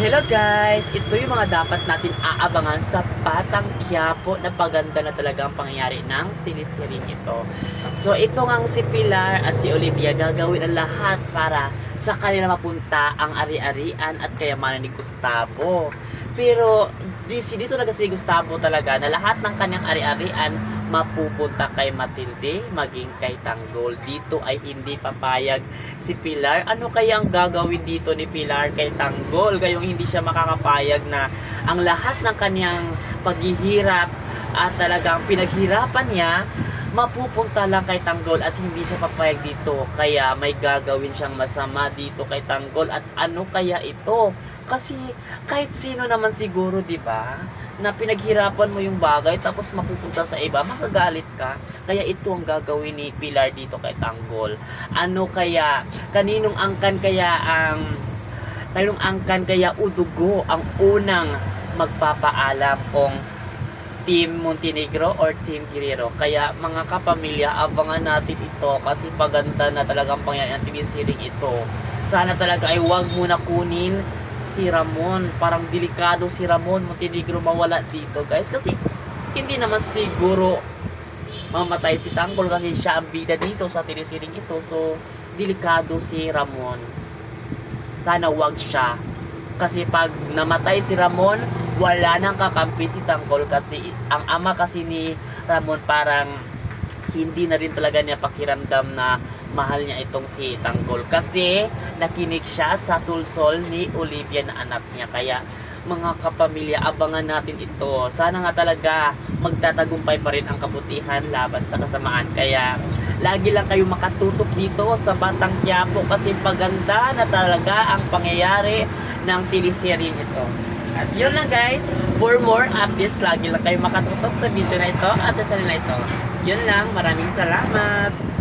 Hello guys! Ito yung mga dapat natin aabangan sa Batang Quiapo na paganda na talaga ang pangyayari ng teleseryeng ito. So ito ngang si Pilar at si Olivia gagawin ang lahat para sa kanila mapunta ang ari-arian at kayamanan ni Gustavo. Pero dito talaga si Gustavo talaga na lahat ng kanyang ari-arian mapupunta kay Matilde, maging kay Tanggol. Dito ay hindi papayag si Pilar. Ano kaya ang gagawin dito ni Pilar kay Tanggol? Gayong hindi siya makakapayag na ang lahat ng kanyang paghihirap at talagang pinaghirapan niya mapupunta lang kay Tanggol at hindi siya papayag dito. Kaya may gagawin siyang masama dito kay Tanggol. At ano kaya ito? Kasi kahit sino naman siguro, 'di ba? Na pinaghirapan mo yung bagay tapos mapupunta sa iba, makagalit ka. Kaya ito ang gagawin ni Pilar dito kay Tanggol. Ano kaya? Kaninong angkan kaya udugo ang unang magpapaalam kung Team Montenegro or Team Guerrero? Kaya mga kapamilya, abangan natin ito kasi paganda na talagang pangyayari ng TV-series ito. Sana talaga ay wag muna kunin si Ramon. Parang delikado si Ramon Montenegro mawala dito guys, kasi hindi naman siguro mamatay si Tanggol kasi siya ang bida dito sa TV-series ito. So delikado si Ramon, sana wag siya. Kasi pag namatay si Ramon, wala nang kakampi si Tanggol. Kasi ang ama kasi ni Ramon parang hindi na rin talaga niya pakiramdam na mahal niya itong si Tanggol. Kasi nakinig siya sa sulsol ni Olivia na anak niya. Kaya mga kapamilya, abangan natin ito. Sana nga talaga magtatagumpay pa rin ang kabutihan laban sa kasamaan. Kaya lagi lang kayo makatutok dito sa Batang Quiapo kasi paganda na talaga ang pangyayari ng teleseryeng ito. At yun lang guys, for more updates, lagi lang kayo makatutok sa video na ito at sa channel na ito. Yun lang, maraming salamat!